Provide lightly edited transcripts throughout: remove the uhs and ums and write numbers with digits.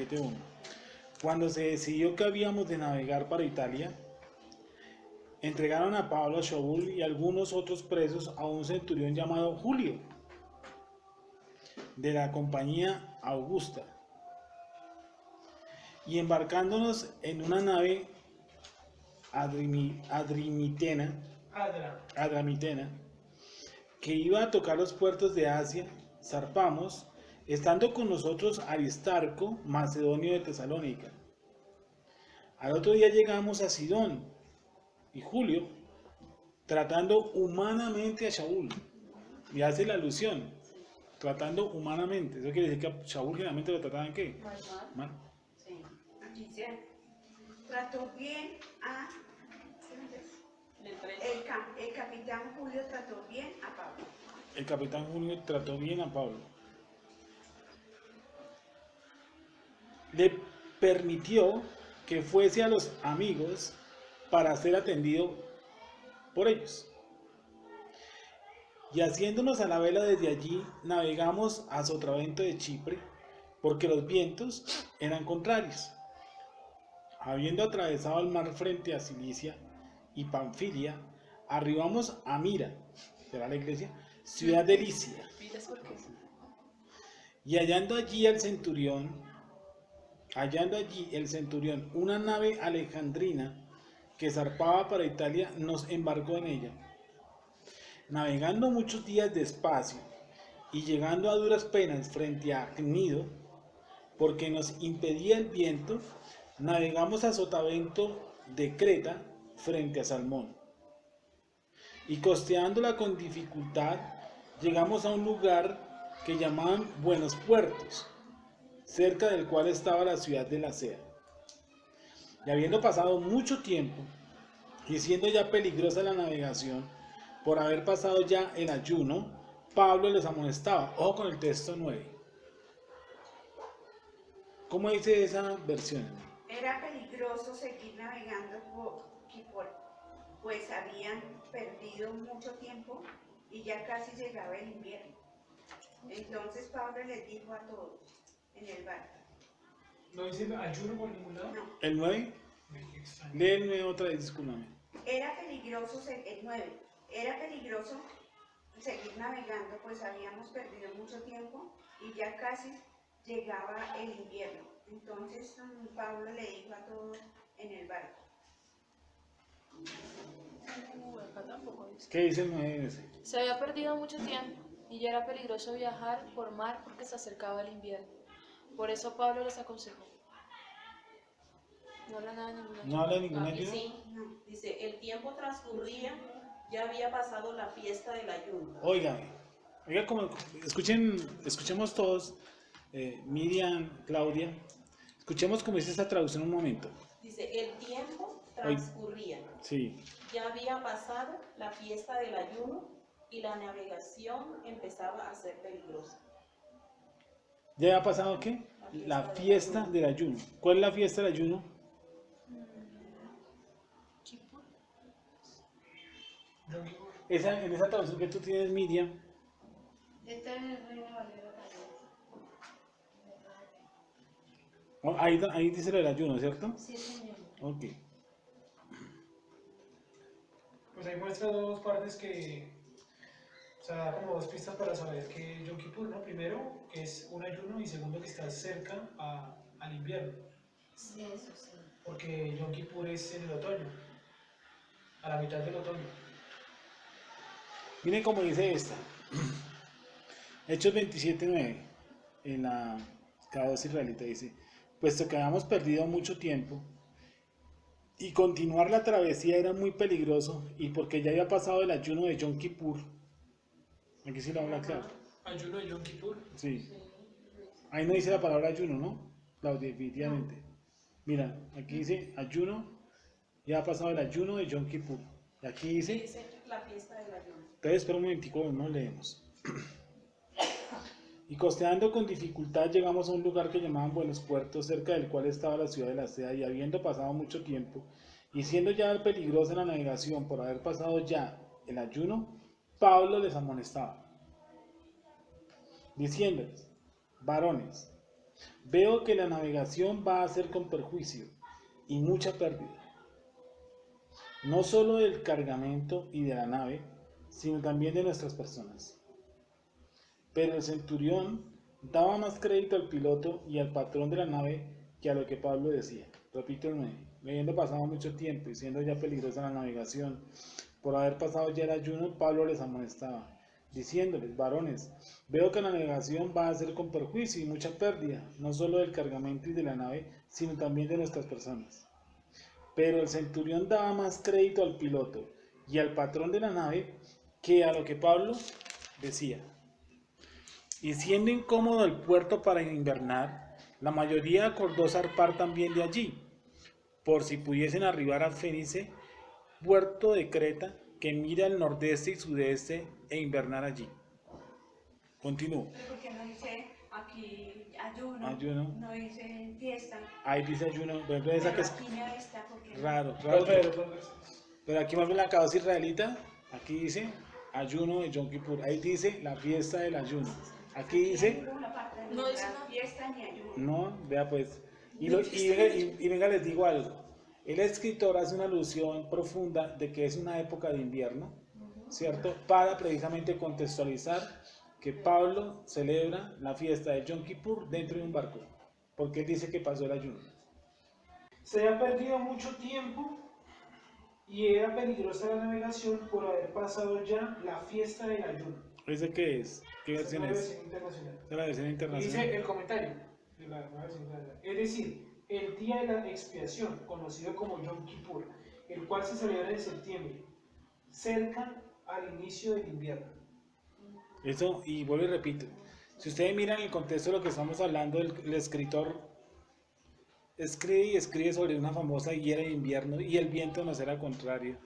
27:1. Cuando se decidió que habíamos de navegar para Italia, entregaron a Pablo, a Shaul y algunos otros presos a un centurión llamado Julio, de la compañía Augusta, y embarcándonos en una nave adramitena, que iba a tocar los puertos de Asia, zarpamos, estando con nosotros Aristarco, macedonio de Tesalónica. Al otro día llegamos a Sidón, y Julio, tratando humanamente a Shaul, y hace la alusión, tratando humanamente. Eso quiere decir que a Shaul generalmente lo trataban ¿qué? Mal. Sí. Dice, trató bien a... El capitán Julio trató bien a Pablo. El capitán Julio trató bien a Pablo. Le permitió que fuese a los amigos para ser atendido por ellos. Y haciéndonos a la vela desde allí, navegamos a Sotavento de Chipre, porque los vientos eran contrarios. Habiendo atravesado el mar frente a Cilicia y Panfilia, arribamos a Mira, será la iglesia, ciudad de Licia. Y hallando allí el centurión una nave alejandrina que zarpaba para Italia, nos embarcó en ella. Navegando muchos días despacio y llegando a duras penas frente a Cnido, porque nos impedía el viento, navegamos a Sotavento de Creta frente a Salmón. Y costeándola con dificultad, llegamos a un lugar que llamaban Buenos Puertos, cerca del cual estaba la ciudad de Lasea. Y habiendo pasado mucho tiempo, y siendo ya peligrosa la navegación, por haber pasado ya el ayuno, Pablo les amonestaba. Ojo con el texto 9. ¿Cómo dice esa versión? Era peligroso seguir navegando pues habían perdido mucho tiempo y ya casi llegaba el invierno. Entonces Pablo les dijo a todos en el barco. ¿No dice ayuno por ningún lado? No. ¿El 9? Lee el 9 otra vez, discúlpame. Era peligroso, el 9, era peligroso seguir navegando, pues habíamos perdido mucho tiempo y ya casi llegaba el invierno. Entonces Pablo le dijo a todos en el barco. ¿Qué dice el 9? Se había perdido mucho tiempo y ya era peligroso viajar por mar porque se acercaba el invierno. Por eso Pablo les aconsejó. No habla nada de ninguna ¿No habla de ninguna Aquí ayuda? sí, dice, el tiempo transcurría, ya había pasado la fiesta del ayuno. Oiga, como escuchemos todos, Miriam, Claudia, escuchemos como dice esta traducción un momento. Dice, el tiempo transcurría, Sí. ya había pasado la fiesta del ayuno y la navegación empezaba a ser peligrosa. ¿Ya ha pasado qué? La fiesta del ayuno. ¿Cuál es la fiesta del ayuno? En esa traducción que tú tienes, Miriam. Ahí dice lo del ayuno, ¿cierto? Sí, señor. Ok. Pues ahí muestra dos partes que, o sea, da como dos pistas para saber que Yom Kippur, ¿no? Primero, que es un ayuno, y segundo, que está cerca al invierno. Sí, eso sí. Porque Yom Kippur es en el otoño, a la mitad del otoño. Miren cómo dice esta. Hechos 27:9, en la K2 israelita dice, puesto que habíamos perdido mucho tiempo y continuar la travesía era muy peligroso y porque ya había pasado el ayuno de Yom Kippur. Aquí sí lo habla claro. Ayuno de Yom Kippur. Sí. Ahí no dice la palabra ayuno, ¿no? Claudia, definitivamente. Mira, aquí dice ayuno, ya ha pasado el ayuno de Yom Kippur. Y aquí dice... Dice la fiesta del ayuno. Entonces, espera un momentico, no leemos. Y costeando con dificultad llegamos a un lugar que llamaban Buenos Puertos, cerca del cual estaba la ciudad de Lasea, y habiendo pasado mucho tiempo, y siendo ya peligrosa la navegación por haber pasado ya el ayuno, Pablo les amonestaba, diciéndoles, varones, veo que la navegación va a ser con perjuicio y mucha pérdida, no solo del cargamento y de la nave, sino también de nuestras personas. Pero el centurión daba más crédito al piloto y al patrón de la nave que a lo que Pablo decía. Repito el 9. Habiendo pasado mucho tiempo y siendo ya peligrosa la navegación, por haber pasado ya el ayuno, Pablo les amonestaba, diciéndoles: varones, veo que la navegación va a ser con perjuicio y mucha pérdida, no solo del cargamento y de la nave, sino también de nuestras personas. Pero el centurión daba más crédito al piloto y al patrón de la nave que a lo que Pablo decía. Y siendo incómodo el puerto para invernar, la mayoría acordó zarpar también de allí, por si pudiesen arribar a Fénice, puerto de Creta, que mira al nordeste y sudeste, e invernar allí. Continúo. Pero ¿por qué no dice aquí ayuno? Ayuno. No dice fiesta. Ahí dice ayuno, por ejemplo, esa Pero que es aquí me está porque raro. Pero aquí más bien la cabeza israelita, aquí dice ayuno de Yom Kippur, ahí dice la fiesta del ayuno. Aquí no hay dice, ninguna parte de No dice la nada. fiesta ni ayuno. no, vea pues, y venga, les digo algo. El escritor hace una alusión profunda de que es una época de invierno, ¿cierto? Para precisamente contextualizar que Pablo celebra la fiesta de Yom Kippur dentro de un barco, porque él dice que pasó el ayuno. Se había perdido mucho tiempo y era peligrosa la navegación por haber pasado ya la fiesta del ayuno. ¿Ese qué es? ¿Qué versión Esta es es? la versión internacional. Es la versión Y internacional. dice el comentario de la nueva versión internacional. Es decir, el día de la expiación, conocido como Yom Kippur, el cual se celebra en septiembre, cerca al inicio del invierno. Eso, y vuelvo y repito, si ustedes miran el contexto de lo que estamos hablando, el escritor escribe sobre una famosa higuera de invierno y el viento nos era contrario,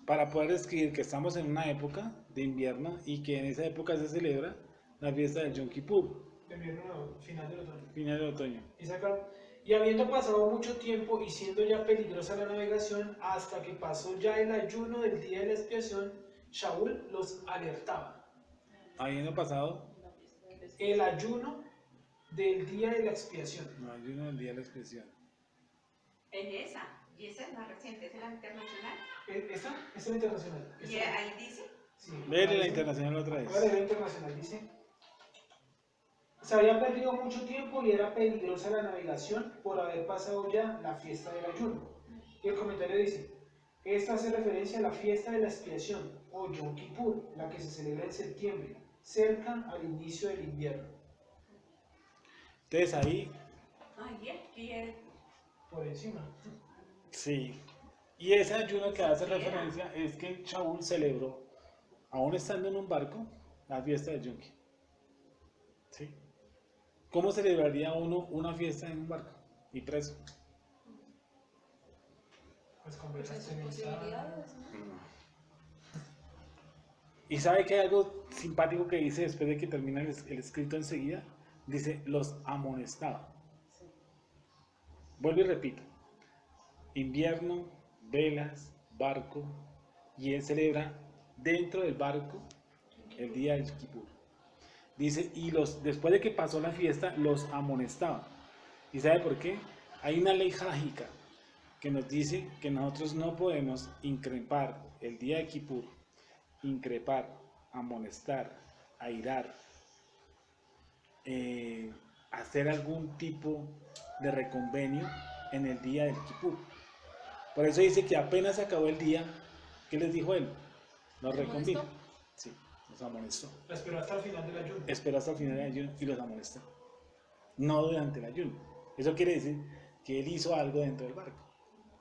para poder describir que estamos en una época de invierno y que en esa época se celebra la fiesta del Yom Kippur, El invierno final del otoño. final de otoño. Y saca, y habiendo pasado mucho tiempo y siendo ya peligrosa la navegación, hasta que pasó ya el ayuno del día de la expiación, Shaul los alertaba. Habiendo pasado, El ayuno del día de la expiación. no ayuno el día de la expresión. En esa, y esa es más reciente, es la internacional. ¿Esta? Es la internacional. Y ahí dice, Sí. Léele la internacional otra vez. Ahora la internacional dice: se había perdido mucho tiempo y era peligrosa la navegación por haber pasado ya la fiesta del ayuno. Y el comentario dice: esta hace referencia a la fiesta de la expiación o Yom Kippur, la que se celebra en septiembre, cerca al inicio del invierno. Entonces ahí, ay, aquí es, Por encima. sí. Y ese ayuno que hace referencia es que Shaul celebró, aún estando en un barco, la fiesta de Yom Kippur. ¿Sí? ¿Cómo celebraría uno una fiesta en un barco y preso? Pues Pues en conversas sus posibilidades, ¿no? Y sabe que hay algo simpático que dice después de que termina el escrito enseguida, dice los amonestaba. Vuelvo y repito, invierno, velas, barco, y él celebra dentro del barco el día del Kippur. Dice, y después de que pasó la fiesta, los amonestaba. ¿Y sabe por qué? Hay una ley jágica que nos dice que nosotros no podemos increpar el día de Kippur, increpar, amonestar, airar, hacer algún tipo de reconvenio en el día del Kippur. Por eso dice que apenas acabó el día, ¿qué les dijo él? Los reconvino. Sí, los amonestó. La esperó hasta el final del ayuno. Esperó hasta el final del ayuno y los amonestó. No durante el ayuno. Eso quiere decir que él hizo algo dentro del barco.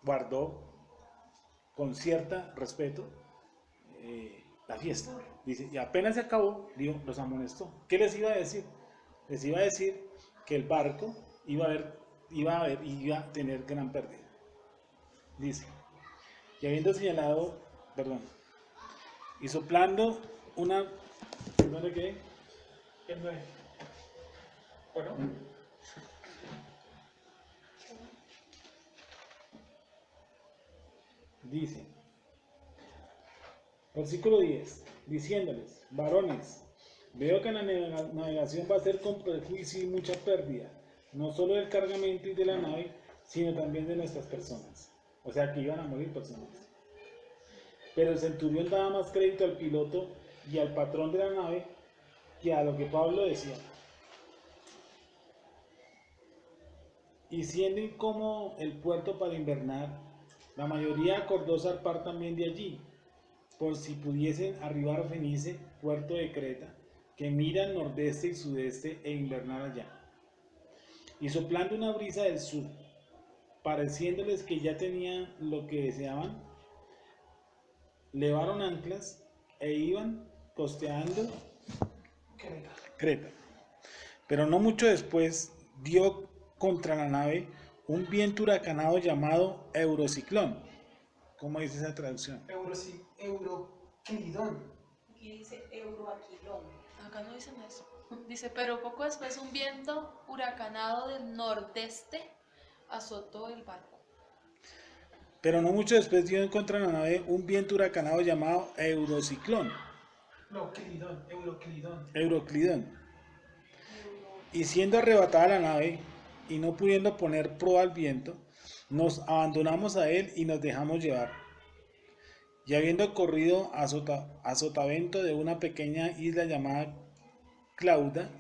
Guardó con cierto respeto la fiesta. Dice, y apenas se acabó, dijo, los amonestó. ¿Qué les iba a decir? Les iba a decir que el barco iba a tener gran pérdida. Dice, y habiendo señalado, y soplando una, ¿dónde qué? El 9. Bueno, Dice, versículo 10, diciéndoles, varones, veo que la navegación va a ser con perjuicio y mucha pérdida, no solo del cargamento y de la nave, sino también de nuestras personas. O sea que iban a morir personas. Pero el centurión daba más crédito al piloto y al patrón de la nave que a lo que Pablo decía. Y siendo incómodo el puerto para invernar, la mayoría acordó zarpar también de allí, por si pudiesen arribar a Fenice, puerto de Creta, que mira al nordeste y sudeste e invernar allá. Y soplando una brisa del sur, pareciéndoles que ya tenían lo que deseaban, levaron anclas e iban costeando Creta. Pero no mucho después dio contra la nave un viento huracanado llamado Eurociclón. ¿Cómo dice esa traducción? Euroclidón. Aquí dice euroaquilón. Acá no dicen eso. Dice, pero poco después un viento huracanado del nordeste azotó el barco. Pero no mucho después dio en contra de la nave un viento huracanado llamado Eurociclón. No, Clidón, Euroclidón. Euroclidón. Y siendo arrebatada la nave y no pudiendo poner proa al viento, nos abandonamos a él y nos dejamos llevar. Y habiendo corrido a sotavento de una pequeña isla llamada Claudia,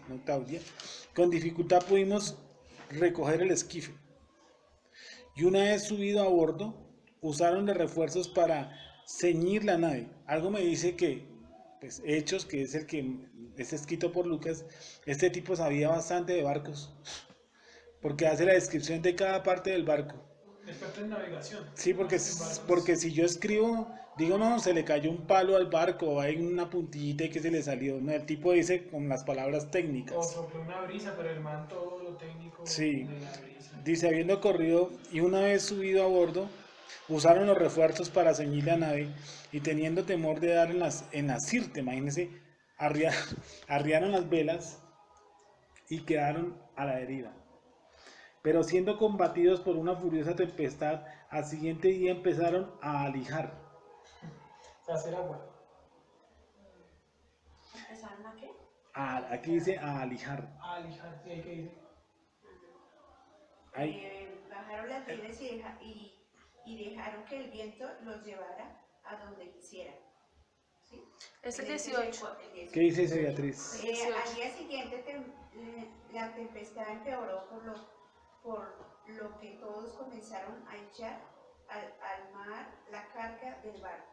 con dificultad pudimos recoger el esquife. Y una vez subido a bordo, usaron de refuerzos para ceñir la nave. Algo me dice que, pues, Hechos, que es el que es escrito por Lucas, este tipo sabía bastante de barcos, porque hace la descripción de cada parte del barco. Experto en navegación. Sí, porque si yo escribo, digo, no, se le cayó un palo al barco, o hay una puntillita que se le salió. No, el tipo dice con las palabras O técnicas. sopló una brisa, pero el man todo lo técnico Sí. de la brisa. Dice, habiendo corrido y una vez subido a bordo, usaron los refuerzos para ceñir la nave y teniendo temor de dar en la sirte, imagínense, arriaron las velas y quedaron a la deriva. Pero siendo combatidos por una furiosa tempestad, al siguiente día empezaron a alijar. O sea, hacer agua. ¿Empezaron a qué? Aquí dice a alijar. A lijar, ¿y ahí qué dice? Ahí, Bajaron las velas y dejaron que el viento los llevara a donde quisiera. ¿Sí? Es el Ese 18. el 18. ¿qué dice ese, Beatriz? Al día siguiente la tempestad empeoró por lo que todos comenzaron a echar al mar la carga del barco.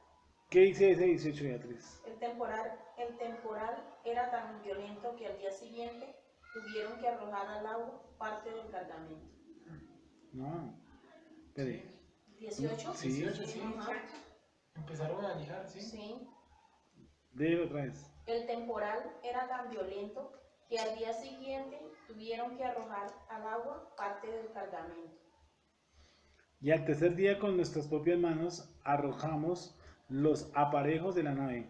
¿Qué dice ese 18, Beatriz? El temporal era tan violento que al día siguiente tuvieron que arrojar al agua parte del cargamento. No, espere. 18. Sí. 18, sí. Ajá. Empezaron a lijar, ¿sí? Sí. Léelo otra vez. El temporal era tan violento que al día siguiente tuvieron que arrojar al agua parte del cargamento. Y al tercer día con nuestras propias manos arrojamos los aparejos de la nave,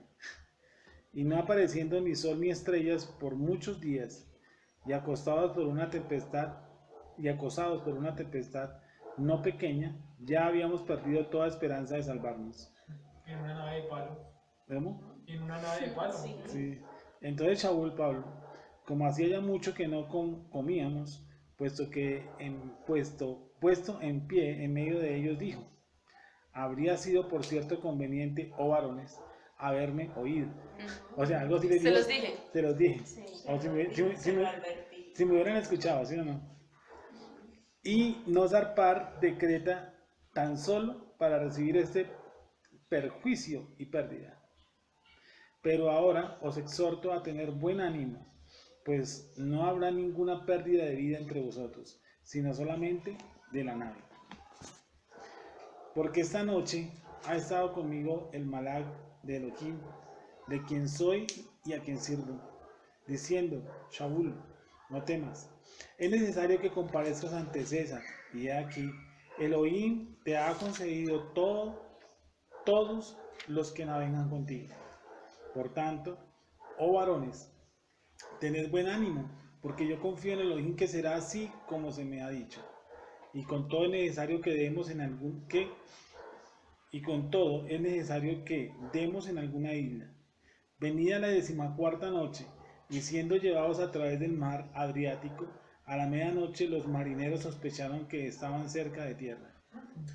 y no apareciendo ni sol ni estrellas por muchos días, y acosados por una tempestad no pequeña, ya habíamos perdido toda esperanza de salvarnos. En una nave de palo. ¿Vemos? En una nave de palo. Sí. Sí. Entonces Shaul Pablo, como hacía ya mucho que no comíamos, puesto en pie en medio de ellos, dijo: habría sido por cierto conveniente, oh varones, haberme oído. O sea, algo así les Se digo, los dije. se los dije. Sí. O Advertí. si me hubieran escuchado, ¿sí o no? Y no zarpar de Creta tan solo para recibir este perjuicio y pérdida. Pero ahora os exhorto a tener buen ánimo, pues no habrá ninguna pérdida de vida entre vosotros, sino solamente de la nave. Porque esta noche ha estado conmigo el Malak de Elohim, de quien soy y a quien sirvo, diciendo: Shaul, no temas, es necesario que comparezcas ante César, y he aquí, Elohim te ha concedido todos los que navegan contigo. Por tanto, oh varones, tened buen ánimo, porque yo confío en Elohim que será así como se me ha dicho. Y con todo es necesario que demos en alguna isla. Venida la 14ª noche, y siendo llevados a través del mar Adriático, A la medianoche los marineros sospecharon que estaban cerca de tierra.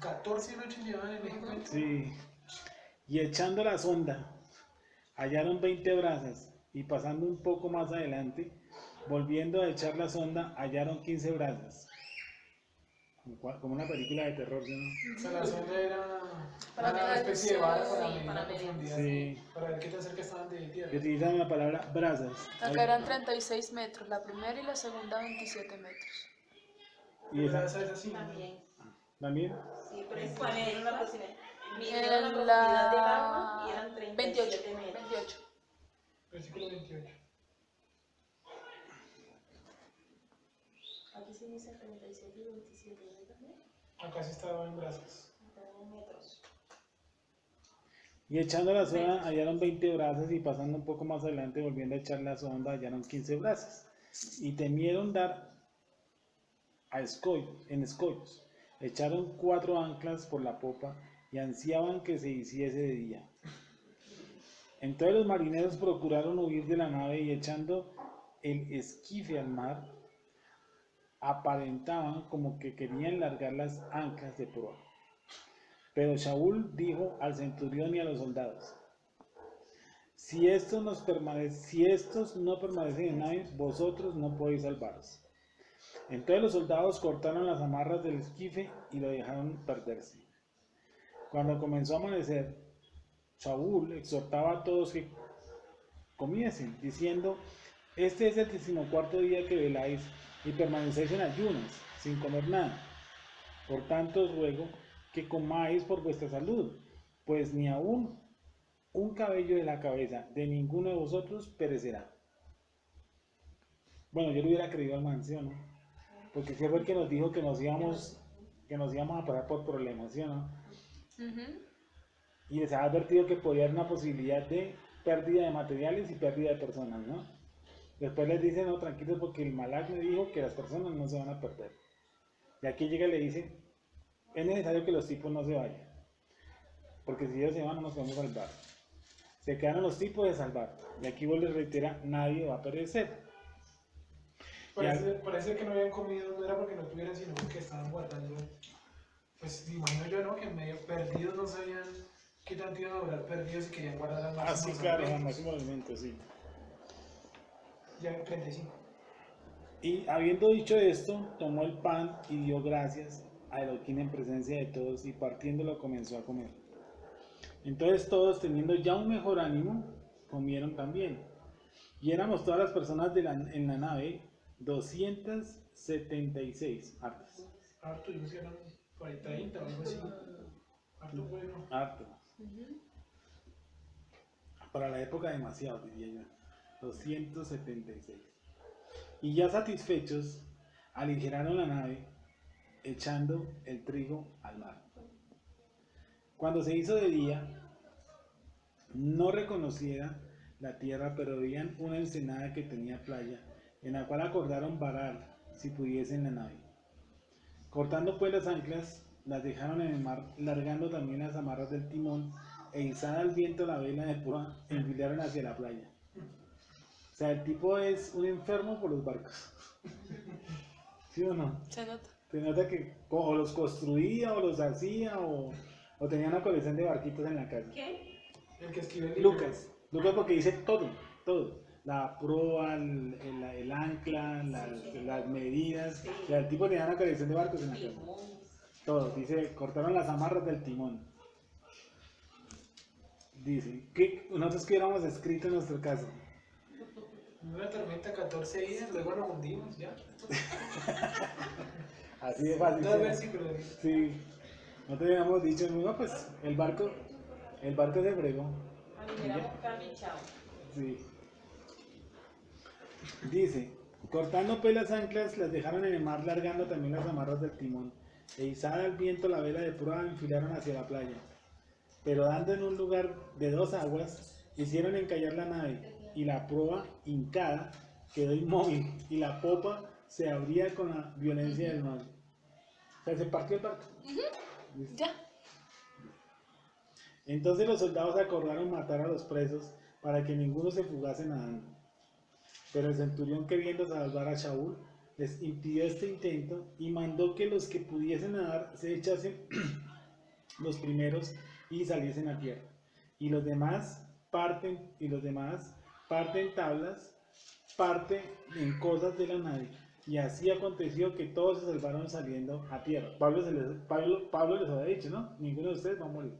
14 noches llevaban en México. Sí. Y echando la sonda, hallaron 20 brazas y pasando un poco más adelante, volviendo a echar la sonda, hallaron 15 brazas. Como una película de terror, ¿no? O sea, la sonda era Para una medir, especie de vara sí, para medir para la medir. profundidad. Sí. Para ver qué tan cerca estaban de tierra. Que utilizan la palabra brazas. Acá eran 36 metros, la primera y la segunda 27 metros. Y esa Esa es así. También. también. Sí, pero es para medir la profundidad. Midieron la En profundidad del agua y la eran 37 28, metros. 28. Versículo 28. Aquí se dice 37 y 27, ¿no? También. Acá sí estaba en brazos. En metros. Y echando la sonda hallaron 20 brazas y pasando un poco más adelante volviendo a echar la sonda hallaron 15 brazas. Y temieron dar en escollos. Echaron 4 anclas por la popa y ansiaban que se hiciese de día. Entonces los marineros procuraron huir de la nave y echando el esquife al mar, aparentaban como que querían largar las anclas de proa. Pero Shaul dijo al centurión y a los soldados: si estos no permanecen en naves, vosotros no podéis salvaros. Entonces los soldados cortaron las amarras del esquife y lo dejaron perderse. Cuando comenzó a amanecer, Shaul exhortaba a todos que comiesen, diciendo: este es el 14º día que veláis y permanecéis en ayunas, sin comer nada. Por tanto os ruego que comáis por vuestra salud, pues ni aún un cabello de la cabeza de ninguno de vosotros perecerá. Bueno, yo le hubiera creído al mancio, ¿no? Porque sí fue el que nos dijo que nos íbamos a pasar por problemas, ¿sí o no? Y les ha advertido que podía haber una posibilidad de pérdida de materiales y pérdida de personas, ¿no? Después les dice: no, tranquilos, porque el Malak me dijo que las personas no se van a perder. Y aquí llega y le dice: es necesario que los tipos no se vayan, porque si ellos se van no nos podemos salvar. Se quedaron los tipos de salvar. Y aquí vos les reitera: nadie va a perecer. Parece que no habían comido, no era porque no tuvieran, sino porque estaban guardando. Pues me imagino yo, ¿no? Que medio perdidos, no sabían qué tanto iban a durar perdidos y querían guardar al máximo. Ah, sí, claro, al máximo alimento, sí. Ya 35. Y habiendo dicho esto, tomó el pan y dio gracias a Elohim en presencia de todos, y partiéndolo comenzó a comer. Entonces todos, teniendo ya un mejor ánimo, comieron también. Y éramos todas las personas en la nave 276 hartas. Harto, yo sé, eran por ahí 30 o algo así. Harto bueno. Harto. Para la época demasiado, diría yo. 276. Y ya satisfechos, aligeraron la nave, echando el trigo al mar. Cuando se hizo de día, no reconociera la tierra, pero veían una ensenada que tenía playa, en la cual acordaron varar, si pudiesen, la nave. Cortando pues las anclas, las dejaron en el mar, largando también las amarras del timón, e izada al viento la vela de proa, enfilaron hacia la playa. O sea, el tipo es un enfermo por los barcos. ¿Sí o no? Se nota. Se nota que o los construía, o los hacía, o tenía una colección de barquitos en la casa. ¿Qué? El que escribe el libro. Lucas porque dice todo. La proa, el ancla, las medidas. Sí. Y el tipo tenía una colección de barcos en la casa. Timón. Todo, dice, cortaron las amarras del timón. Dice, que nosotros que hubiéramos escrito en nuestro caso. Una tormenta 14 días, luego nos hundimos, ya. Así de fácil. Dos ¿Sí? versículos. Sí. Nosotros hubiéramos dicho, no, pues el barco se fregó. Aligeramos carne y chao. Sí. Dice, cortando pues las anclas, las dejaron en el mar, largando también las amarras del timón, e izada al viento la vela de proa, enfilaron hacia la playa. Pero dando en un lugar de 2 aguas, hicieron encallar la nave, y la proa, hincada, quedó inmóvil, y la popa se abría con la violencia del mar. O sea, se partió el barco. Ya. Entonces los soldados acordaron matar a los presos para que ninguno se fugase nadando. Pero el centurión, queriendo salvar a Shaul, les impidió este intento y mandó que los que pudiesen nadar se echasen los primeros y saliesen a tierra. Y los demás parten tablas, parten en cosas de la nave. Y así aconteció que todos se salvaron saliendo a tierra. Pablo les había dicho, ¿no? Ninguno de ustedes va a morir.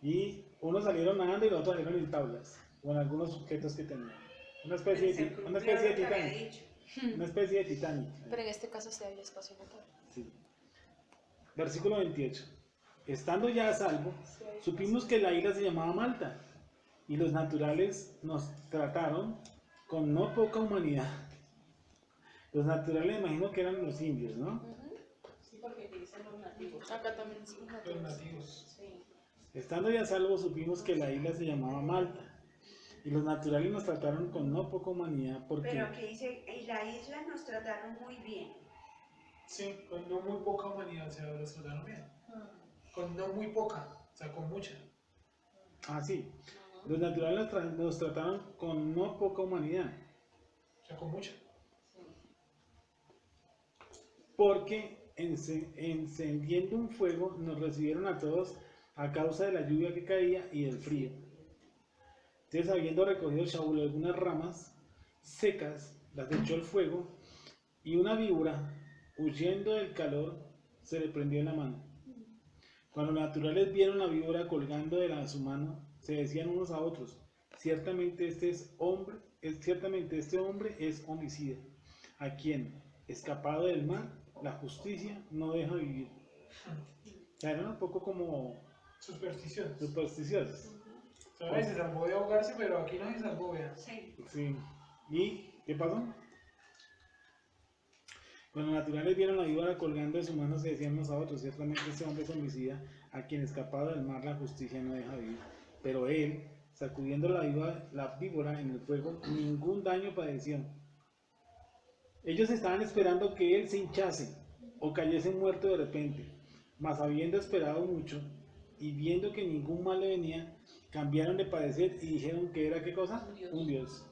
Y unos salieron nadando y los otros salieron en tablas, o en algunos objetos que tenían. Una especie de Titanic. Una especie de Titanic. Pero en este caso sí había espacio motor. Sí. Versículo 28. Estando ya a salvo, supimos que la isla se llamaba Malta, y los naturales nos trataron con no poca humanidad. Los naturales, imagino que eran los indios, ¿no? Ujú. Sí, porque aquí dicen los nativos. Acá también son Los nativos. nativos. Sí. Estando ya a salvo, supimos que la isla se llamaba Malta, y los naturales nos trataron con no poca humanidad, porque Pero que dice, en la isla nos trataron muy bien. Sí, con no muy poca humanidad, o sea, los trataron bien. Con no muy poca, o sea, con mucha. sí, los naturales nos trataron con no poca humanidad, O sea, con mucha. porque encendiendo un fuego nos recibieron a todos a causa de la lluvia que caía y del frío. Entonces, habiendo recogido Shaul algunas ramas secas, las echó al fuego, y una víbora, huyendo del calor, se le prendió en la mano. Cuando los naturales vieron la víbora colgando de su mano, se decían unos a otros: ciertamente este hombre es homicida, a quien, escapado del mar, la justicia no deja vivir. O sea, eran un poco como Supersticiones. supersticiosos. O sea, se salvó de ahogarse, pero aquí no se salvó, vea. Sí. Sí. ¿Y qué pasó? Cuando los naturales vieron la víbora colgando de su mano, se decían unos a otros: ciertamente este hombre es homicida, a quien escapado del mar la justicia no deja vivir. Pero él, sacudiendo la víbora en el fuego, ningún daño padeció. Ellos estaban esperando que él se hinchase o cayese muerto de repente, mas habiendo esperado mucho y viendo que ningún mal le venía, cambiaron de parecer y dijeron que era, ¿qué cosa? Un dios. Un dios.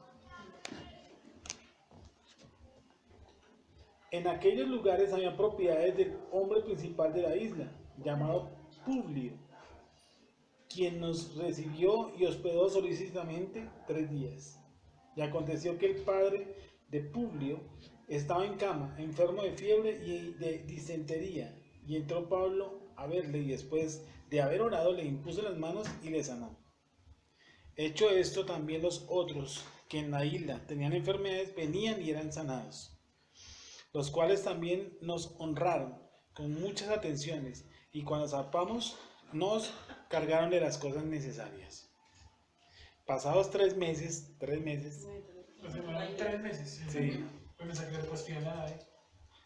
En aquellos lugares había propiedades del hombre principal de la isla, llamado Publio, quien nos recibió y hospedó solicitamente 3 días. Y aconteció que el padre de Publio estaba en cama, enfermo de fiebre y de disentería, y entró Pablo a verle, y después de haber orado le impuso las manos y le sanó. Hecho esto, también los otros que en la isla tenían enfermedades venían y eran sanados, los cuales también nos honraron con muchas atenciones, y cuando zarpamos nos cargaron de las cosas necesarias. Pasados 3 meses, La semana 3 meses. Sí. Pues me saqué de postilla nada,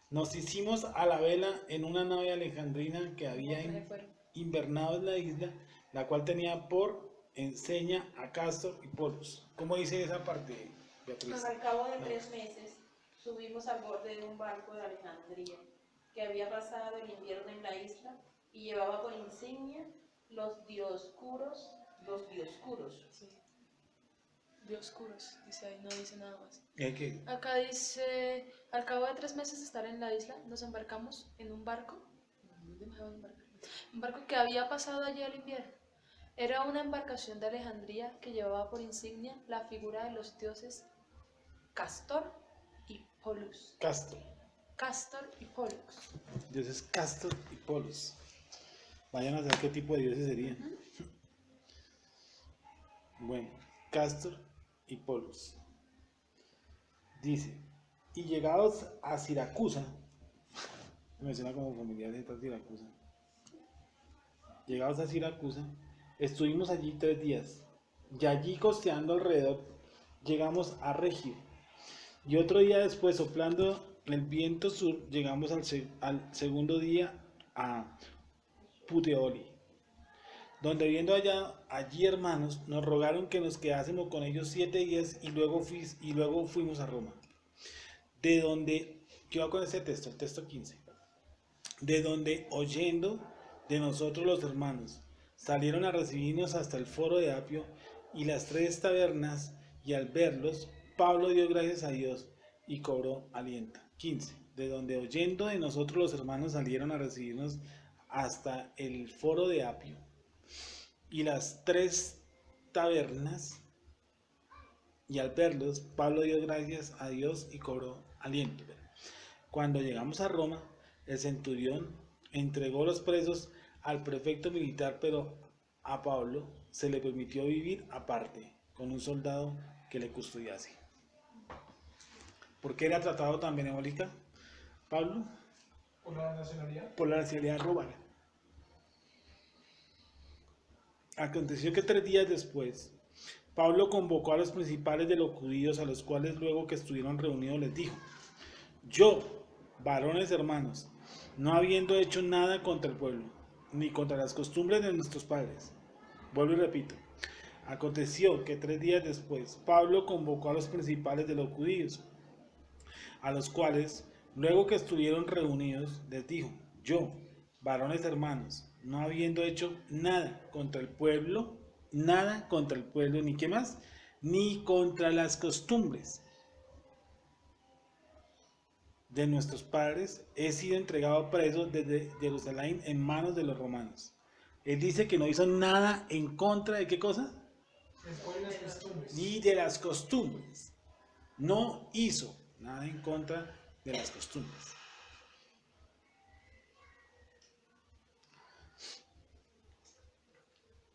nos hicimos a la vela en una nave alejandrina que había Se fueron. invernado en la isla, la cual tenía por enseña a Cástor y Polos. ¿Cómo dice esa parte, Beatriz? Al cabo de No. 3 meses, subimos al borde de un barco de Alejandría, que había pasado el invierno en la isla y llevaba por insignia los dioscuros. Sí. De oscuros, dice ahí, no dice nada más. ¿Y qué? Acá dice, al cabo de 3 meses de estar en la isla, nos embarcamos en un barco. ¿Dónde me voy a embarcar? Un barco que había pasado allí el invierno. Era una embarcación de Alejandría que llevaba por insignia la figura de los dioses Castor y Polus. Castor. Castor y Pollux. Dioses Castor y Polos. Vayan a saber qué tipo de dioses serían. Bueno, Castor y Polos. Dice: y llegados a Siracusa, me suena como familiar de esta Siracusa. Llegados a Siracusa, estuvimos allí 3 días, y allí costeando alrededor, llegamos a Regio. Y otro día después, soplando el viento sur, llegamos al segundo día a Puteoli, donde viendo allí hermanos, nos rogaron que nos quedásemos con ellos 7 días y luego fuimos a Roma. De donde, ¿qué va con ese texto? El texto 15. De donde, oyendo de nosotros los hermanos, salieron a recibirnos hasta el foro de Apio y las 3 tabernas, y al verlos, Pablo dio gracias a Dios y cobró aliento. 15. De donde oyendo de nosotros los hermanos salieron a recibirnos hasta el foro de Apio y las 3 tabernas, y al verlos, Pablo dio gracias a Dios y cobró aliento. Cuando llegamos a Roma, el centurión entregó los presos al prefecto militar, pero a Pablo se le permitió vivir aparte, con un soldado que le custodiase. ¿Por qué era tratado tan benévolica, Pablo? ¿Por la nacionalidad? Por la nacionalidad romana. Aconteció que 3 días después, Pablo convocó a los principales de los judíos, a los cuales luego que estuvieron reunidos les dijo: yo, varones hermanos, no habiendo hecho nada contra el pueblo, ni contra las costumbres de nuestros padres. Vuelvo y repito. Aconteció que 3 días después, Pablo convocó a los principales de los judíos, a los cuales, luego que estuvieron reunidos, les dijo: yo, varones hermanos, no habiendo hecho nada contra el pueblo, ni qué más, ni contra las costumbres de nuestros padres, he sido entregado preso desde Jerusalén en manos de los romanos. Él dice que no hizo nada en contra de qué cosa, Después de las costumbres. ni de las costumbres. No hizo nada en contra de las costumbres.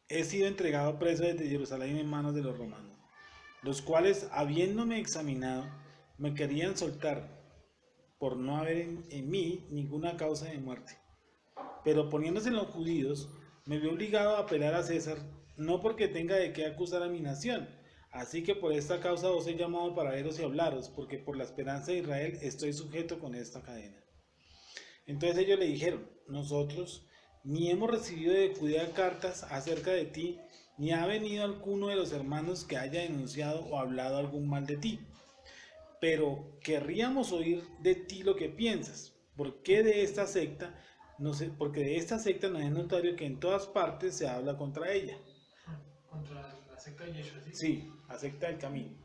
He sido entregado preso desde Jerusalén en manos de los romanos, los cuales, habiéndome examinado, me querían soltar por no haber en mí ninguna causa de muerte. Pero poniéndose en los judíos, me vi obligado a apelar a César, no porque tenga de qué acusar a mi nación. Así que por esta causa os he llamado para veros y hablaros, porque por la esperanza de Israel estoy sujeto con esta cadena. Entonces ellos le dijeron: nosotros ni hemos recibido de Judea cartas acerca de ti, ni ha venido alguno de los hermanos que haya denunciado o hablado algún mal de ti. Pero querríamos oír de ti lo que piensas. Porque de esta secta nos es notorio que en todas partes se habla contra ella. Contra la secta de Yeshua, ¿sí? Sí, la secta del camino.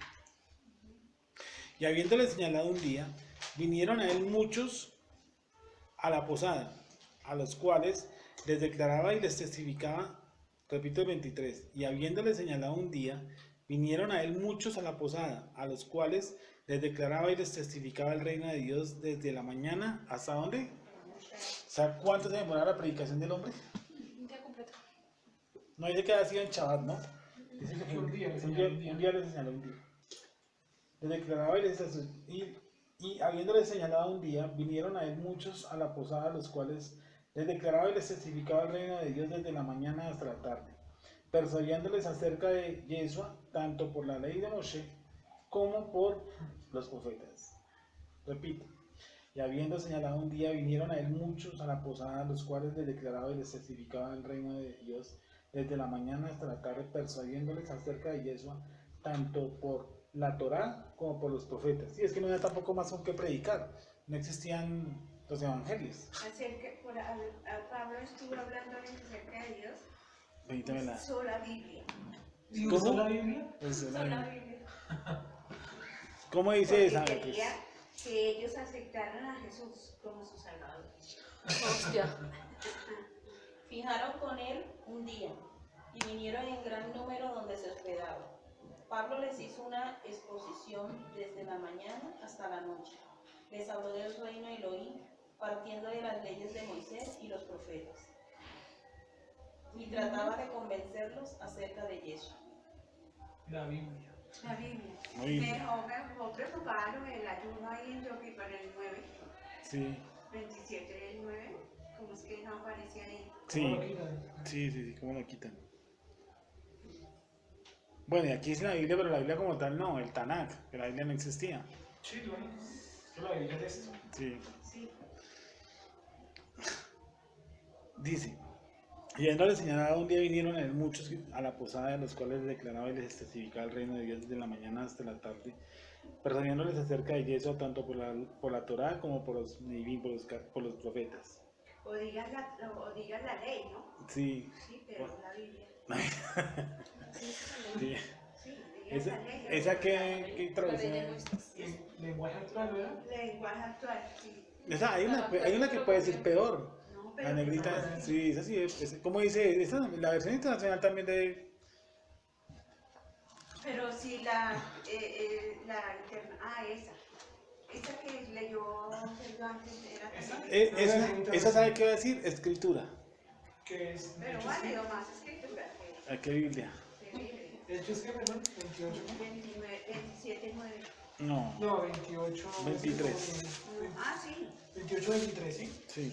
Y habiéndole señalado un día, vinieron a él muchos a la posada, a los cuales les declaraba y les testificaba. Repito el 23. Y habiéndole señalado un día, vinieron a él muchos a la posada, a los cuales les declaraba y les testificaba el reino de Dios desde la mañana hasta ¿dónde? ¿Sabe cuánto se demora la predicación del hombre? Un día completo. No dice que ha sido en Shabbat, ¿no? Dice que Un día, un día les señaló un día. Les declaraba y habiéndoles señalado un día, vinieron a él muchos a la posada, a los cuales les declaraba y les testificaba el reino de Dios desde la mañana hasta la tarde, persuadiéndoles acerca de Yeshua, tanto por la ley de Moshe como por los profetas. Repito. Y habiendo señalado un día, vinieron a él muchos a la posada, a los cuales les declaraba y les testificaba el reino de Dios desde la mañana hasta la tarde, persuadiéndoles acerca de Yeshua, tanto por la Torá como por los profetas. Y es que no había tampoco más con qué predicar, no existían los evangelios. A Pablo estuvo hablándoles acerca de Dios. Permítame la... Sola Biblia. ¿Y ¿Cómo? usó la Biblia? Sola Biblia. ¿Cómo dice Porque esa? quería que ellos aceptaran a Jesús como su Salvador. Hostia. Fijaron con él un día y vinieron en gran número donde se hospedaba. Pablo les hizo una exposición desde la mañana hasta la noche. Les habló del reino de Elohim, partiendo de las leyes de Moisés y los profetas. Y trataba de convencerlos acerca de Yeshua. La Biblia. La Biblia. Muy bien. Mejor preocuparon el ayuno ahí en Yopi para el 9, Sí, 27 del 9. ¿Cómo es que no aparece ahí? sí, ¿Cómo lo quitan? sí, ¿cómo lo quitan? Bueno, y aquí dice la Biblia, pero la Biblia como tal no, el Tanakh, que la Biblia no existía. Sí, bueno. Que la Biblia es esto. Sí. Sí. Dice, y habiéndole señalado un día, vinieron a él muchos a la posada, de los cuales les declaraba y les testificaba el reino de Dios desde la mañana hasta la tarde, persuadiéndoles acerca de Yeshua tanto por la Torá como por los Neivim, por los profetas. O digas la ley, ¿no? Sí. Sí, pero la Biblia. Sí. Sí, digas Esa, la ley. esa que La ley de traducción. Moisés. Lenguaje lenguaje actual, ¿verdad? Lenguaje actual, sí. Hay una que puede decir peor. No, La pero negrita, sí, esa sí como dice, la versión internacional también de... pero sí esa que leyó Sergio antes era ¿Esa? también. esa sabe qué va a decir, escritura. Que es Pero ha leído más escritura ¿Qué Biblia? que Biblia. Hechos que, perdón, 28. 29, 27, 9. No, No, 28. 23. Sí. 28, 23, ¿sí? sí.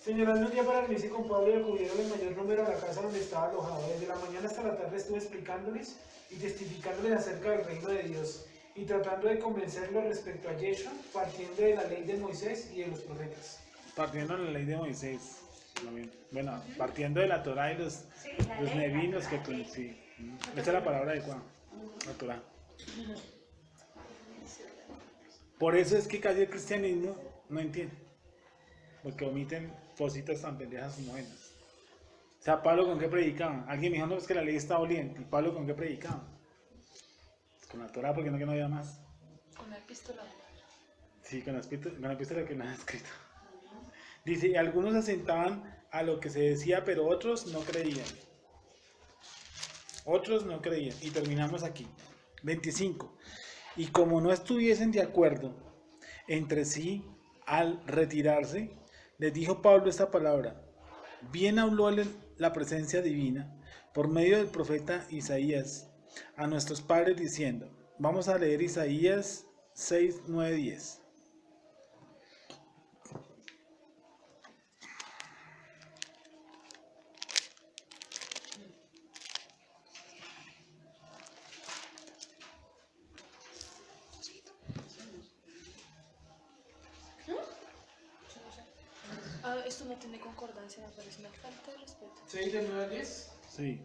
Señalando un día para reunirse con Pablo y acudieron el mayor número a la casa donde estaba alojado. Desde la mañana hasta la tarde estuvo explicándoles y testificándoles acerca del reino de Dios y tratando de convencerlos respecto a Yeshua, partiendo de la ley de Moisés y de los profetas. Partiendo de la ley de Moisés. Bueno, partiendo de la Torah y los nevinos que tú... Sí. Esa es la palabra adecuada. La Torah. Por eso es que casi el cristianismo no entiende. Porque omiten cositas tan pendejas como esas. O sea, Pablo con qué predicaba. Alguien me dijo, no, es que la ley está doliente. ¿Y Pablo con qué predicaba? Con la Torah, porque no que no había más. Con la epístola. Sí, con la epístola que no ha escrito. Dice, y algunos se asentaban a lo que se decía, pero otros no creían. Otros no creían. Y terminamos aquí. 25. Y como no estuviesen de acuerdo entre sí al retirarse, les dijo Pablo esta palabra. Bien habló la presencia divina por medio del profeta Isaías a nuestros padres diciendo, vamos a leer Isaías 6, 9, 10. Esto no tiene concordancia, me parece una falta de respeto. 6 del 9 al 10. Sí.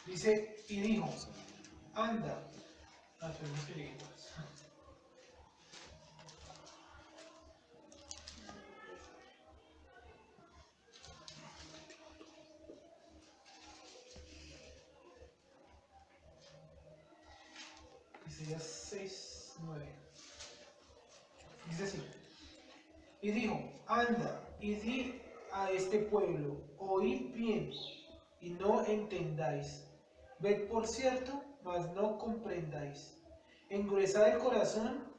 Dice, y dijo, anda. Esperemos que llegue pues. Isaías 6, 9. Dice así. Y dijo, anda y di a este pueblo, oíd bien y no entendáis. Ved por cierto, mas no comprendáis. Engruesad el corazón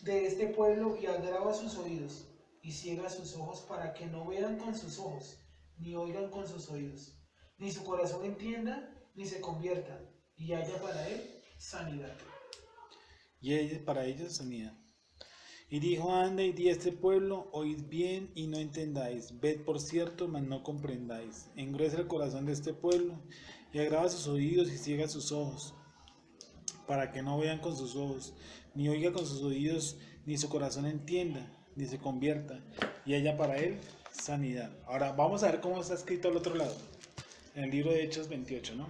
de este pueblo y agrava sus oídos y ciega sus ojos para que no vean con sus ojos, ni oigan con sus oídos, ni su corazón entienda, ni se convierta, y haya para él sanidad. Y para ellos sanidad. Y dijo, anda y di a este pueblo, oíd bien y no entendáis, ved por cierto, mas no comprendáis. Engruesa el corazón de este pueblo y agrava sus oídos y ciega sus ojos, para que no vean con sus ojos, ni oiga con sus oídos, ni su corazón entienda, ni se convierta, y haya para él sanidad. Ahora vamos a ver cómo está escrito al otro lado, en el libro de Hechos 28, ¿no?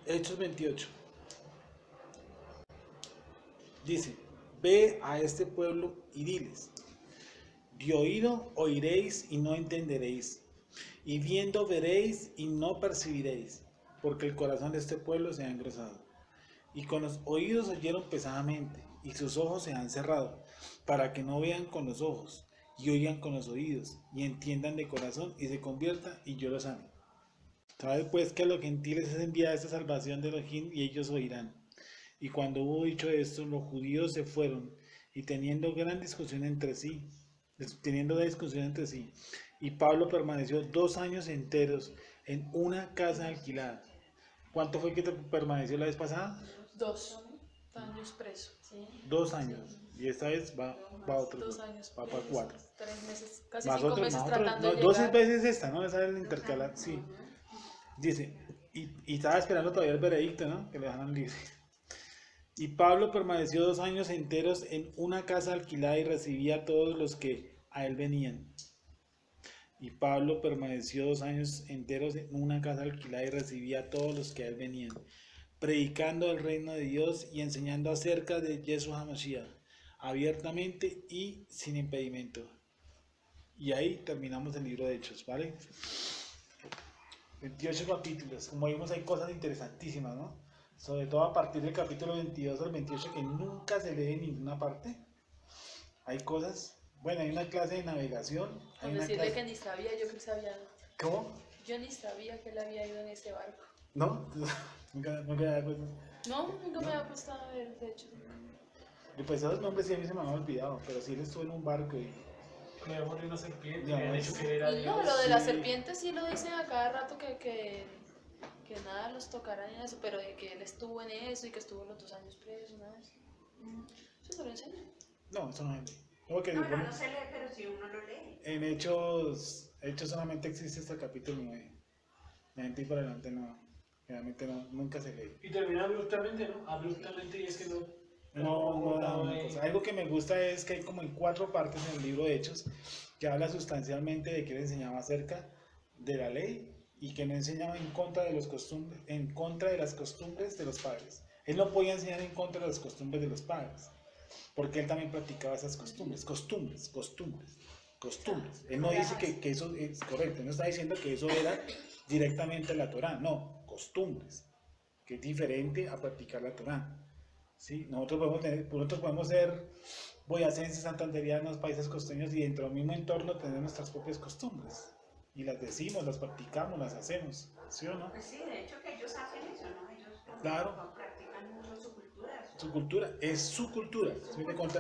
Hechos 28. Dice, ve a este pueblo y diles, de oído oiréis y no entenderéis, y viendo veréis y no percibiréis, porque el corazón de este pueblo se ha engrosado. Y con los oídos oyeron pesadamente, y sus ojos se han cerrado, para que no vean con los ojos, y oigan con los oídos, y entiendan de corazón, y se conviertan, y yo los sane. Sabe pues que a los gentiles es enviada esta salvación de Elohim, y ellos oirán. Y cuando hubo dicho esto, los judíos se fueron, y teniendo discusión entre sí, y Pablo permaneció 2 años enteros en una casa alquilada. ¿Cuánto fue que permaneció la vez pasada? 2 años preso. 2 años. Y esta vez va otro. 2 años Va para 4. 3 meses, casi Más 5 otro, meses más otro. tratando No, de 2 llegar. veces esta, ¿no? Esa es el intercalar, sí. Dice, y estaba esperando todavía el veredicto, ¿no? Que le dejaran libre. Y Pablo permaneció 2 años enteros en una casa alquilada y recibía a todos los que a él venían. Y Pablo permaneció 2 años enteros en una casa alquilada y recibía a todos los que a él venían, predicando el reino de Dios y enseñando acerca de Yeshua HaMashiach, abiertamente y sin impedimento. Y ahí terminamos el libro de Hechos, ¿vale? 28 capítulos. Como vimos, hay cosas interesantísimas, ¿no? sobre todo a partir del capítulo 22 al 28, que nunca se lee en ninguna parte. Hay cosas, bueno, hay una clase de navegación, hay Con una decirle clase... que ni sabía, yo que sabía. ¿Cómo? Yo ni sabía que él había ido en ese barco. ¿No? Nunca había puesto... No, nunca me había puesto a ver, de hecho. Y pues esos nombres sí a mí se me han olvidado, pero sí él estuvo en un barco y... Le había mordido una serpiente, Ya, le habían es- dicho que era Y no, Dios. lo de la sí. serpiente sí lo dicen a cada rato que nada los tocará en eso, pero de que él estuvo en eso y que estuvo los 2 años preso, nada de eso. Eso se lo enseña. No, eso no es... Como que, No, no, bueno, no se lee, pero si uno lo lee. en Hechos solamente existe hasta el capítulo 9. De ahí para adelante no, realmente no, nunca se lee. Y termina abruptamente, ¿no? Abruptamente, y es que no. No da una ahí. cosa. Algo que me gusta es que hay como en 4 partes en el libro de Hechos que habla sustancialmente de que él enseñaba acerca de la ley y que no enseñaba en contra de los costumbres, en contra de las costumbres de los padres. Él no podía enseñar en contra de las costumbres de los padres, porque él también practicaba esas costumbres. Él no dice que eso es correcto, él no está diciendo que eso era directamente la Torá, no, costumbres, que es diferente a practicar la Torá. ¿Sí? Nosotros podemos ser boyacenses, santanderianos, países costeños y dentro del mismo entorno tener nuestras propias costumbres. Y las decimos, las practicamos, las hacemos. ¿Sí o no? Pues sí, de hecho que ellos hacen eso, ¿no? Ellos Claro. practican mucho su cultura. Su cultura es su cultura.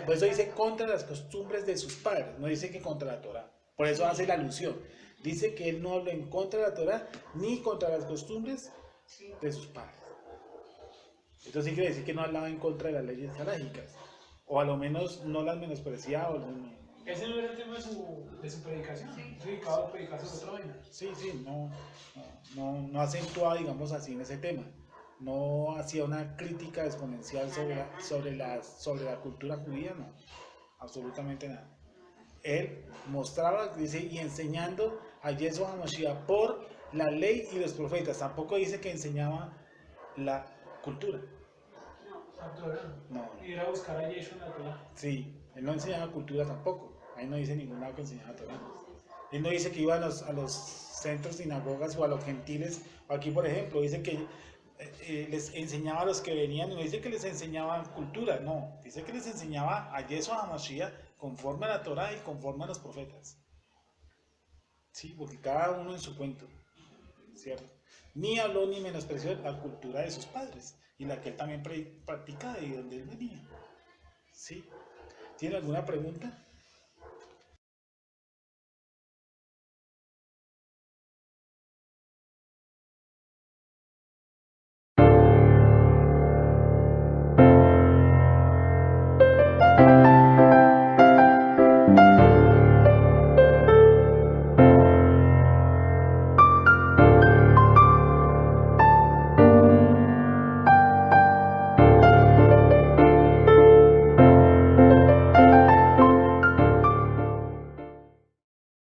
Por eso dice contra las costumbres de sus padres, no dice que contra la Torá. Por eso hace la alusión. Dice que él no habla en contra de la Torá ni contra las costumbres Sí. de sus padres. Esto sí quiere decir que no hablaba en contra de las leyes alágicas, o a lo menos no las menospreciaba. Ese no era el tema de su predicación. Se dedicaba a predicar sobre otra vaina. Sí, no acentuaba, digamos así, en ese tema. No hacía una crítica exponencial sobre la cultura judía, no, absolutamente nada. Él mostraba, dice, y enseñando a Yeshua HaMashiach por la ley y los profetas. Tampoco dice que enseñaba la cultura. La Torá. No. Ir a buscar a Yeshua en la Torá. Sí, él no enseñaba cultura tampoco. Ahí no dice ningún lado que enseñaba Torah. Él no dice que iba a los centros, sinagogas o a los gentiles. Aquí, por ejemplo, dice que les enseñaba a los que venían, no dice que les enseñaba cultura, no. Dice que les enseñaba a Yeshua HaMashiach conforme a la Torah y conforme a los profetas. Sí, porque cada uno en su cuento, ¿cierto? Ni habló ni menospreció la cultura de sus padres y la que él también practicaba y donde él venía. ¿Sí? ¿Tiene alguna pregunta?